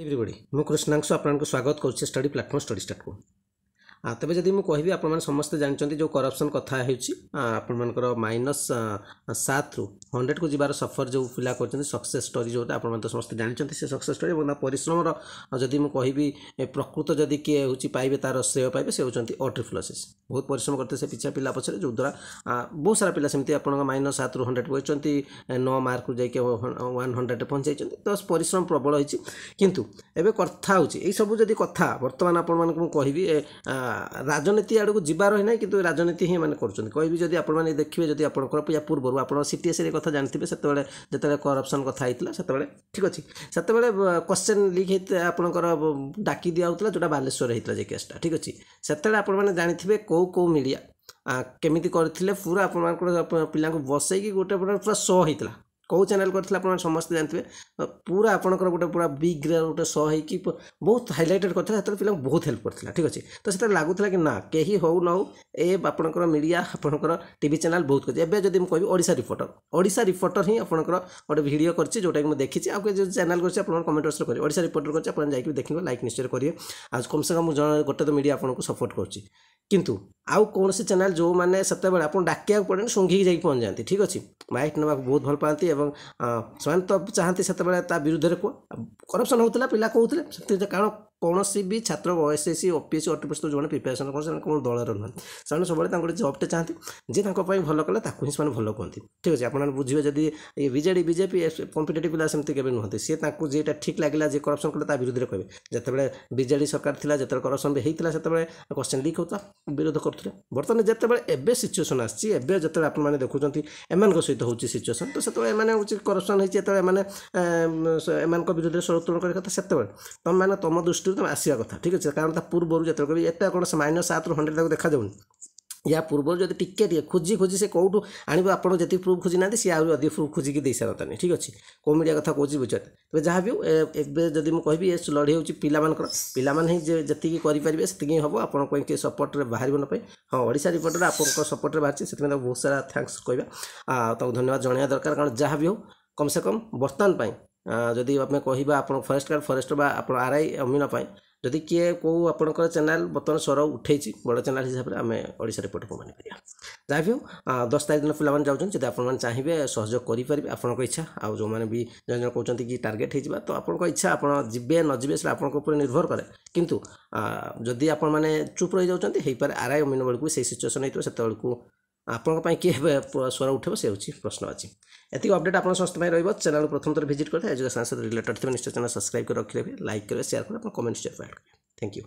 Everybody मु कृष्णांशु आपको स्वागत करुच्छे स्टडी प्लाटफॉर्म स्टडी स्टार्ट को तेज जदि मुझे कहि आप समस्त जानते जो करप्शन कथा होपर -7 रु 100 को जीवार सफर जो पिला कर सक्सेस स्टोरी जो आप समस्त जानते से सक्सेस स्टोरी और परिश्रम जदि मुझे प्रकृत जदि किए हूँ पाइबे तार श्रेय पाइबे से होती ऑट्रिफ्लोसिस बहुत परिश्रम करते से पिछा पिला पचर जो द्वारा बहुत सारा पिला सेमती आप -7 रु 100 पहुँचती 9 मार्क रु जाइए 100 पहुँचाई तो परिश्रम प्रबल होती किंतु एवं कथा हो सब जदि कथा बर्तमान आपको कहि राजनीति आड़ को जीवार ही ना कि राजनीति ही मैंने करी जब आप देखिए जब आप या पूर्व आप सीटीएस कथा जानते से जो करप्शन कथा होता से ठीक अच्छे से क्वेश्चन लीक होता आपंकर डाकी दिया होता जो बालेश्वर होता है केसटा ठीक अच्छे से आपने जानते कौ कौ मीडिया केमी करते पूरा आप पिला बसई गोटे पूरा शो होता कौ चैनल करते आप समस्त जानते पूरा आपंकर गोटे पूरा बिग गोटे शो हो बहुत हाइलाइटेड करता है पिला बहुत हेल्प करता ठीक अच्छे तो से लगुला कि ना कहीं हो न हो आपंकर मीडिया आपंकर टीवी चैनल बहुत कर एवं जब मुझे ओडिशा रिपोर्टर ही आपंकर गोटे भिडियो कर जोटा कि देखी आगे जो चैनल कर कमेंट बॉक्स करेंगे ओडिशा रिपोर्टर कर जाकि देखिए लाइक निश्चय करिए आज कम से कम गोटे तो मीडिया आपको सपोर्ट कर किंतु आउ कौन से चैनल जो मैंने से आप डाकिया पड़े सूंघी जाकि पहुँच जाती ठीक अच्छे माइक ना बहुत भल पाती से तो चाहती से विरुद्ध में कह करप्शन होता पिला कहते कारण कौन भी छात्र ओएसएससी ओपीएससी ऑटोपीएससी जो प्रिपेरेसन कौन दलर नुह से सब गोटे जॉबटे चाहती जी भल कले ही भल कहते ठीक अच्छे आप बुझे जदि ये बीजेडी बीजेपी कॉम्पिटिटिव पिला सेमती केवे नुहति सी जेटा ठीक लगे जे करप्शन कले विरुद्ध में कहे जितेबाला बीजेडी सरकार थी जो करप्शन भी होता से क्वेश्चन लीक होता विरोध करते बर्तमान जितेबाला सिचुएसन आसते आपने देखुं एम सहित हो सिचुएसन तो से करप्शन होता विरुद्ध स्वर उत्तोलन करता से तुम मैंने तुम दृष्टि तुम आसा कथा ठीक अच्छे कारण पूर्व जो एट कौन से -7 रु 100 देखा जाऊनी या पूर्व जब टिके खोजी खोजी से कौटू आने आपको जी प्रूफ खोजी ना सी आहरी अधिक प्रूफ खोजिकी दे सारता नहीं ठीक अच्छे कौ मीडिया कथा कौच बुझे तेज जहाँ भी एवं जब मुझे कहि लड़े हो पिलामान जी करेंगे से हम आपको सपोर्ट बाहर ना हाँ ओडिशा रिपोर्टर आप सपोर्ट बाहर से बहुत सारा थैंक्स कहवा धन्यवाद जनवा दरकार कारण जहाँ भी हो कम से कम बर्तमान जदि आम कह आप फरेस्ट आप आरआई अमीन जदि किए कौ आपंकर चैनल बर्तमान स्वर उठे बड़ चैनल हिसाब से आम ओडिशा रिपोर्टर को मानी पार जहाँ भी हो 10 तारीख दिन पिला जाऊँ जब आप चाहिए सहयोग करेंगे आपंक इच्छा आउ जो मैंने भी जन कहते कि टार्गेट हो तो आपंक इच्छा आप जी नजे से आप निर्भर करे किंतु जदि आप चुप रही जाऊँगी आरआई अमीन बेलू से सिचुएसन होता से आपंपाई किए स्वर उठे से हूँ प्रश्न अच्छी एति अपडेट आप समस्त रही चैनल प्रथम थर विजिट करते एजुकेशन सहित रिलेटेड थे निश्चय चैनल सब्सक्राइब कर रखिए लाइक करेंगे शेयर करेंगे कमेंट शेयर करेंगे थैंक यू।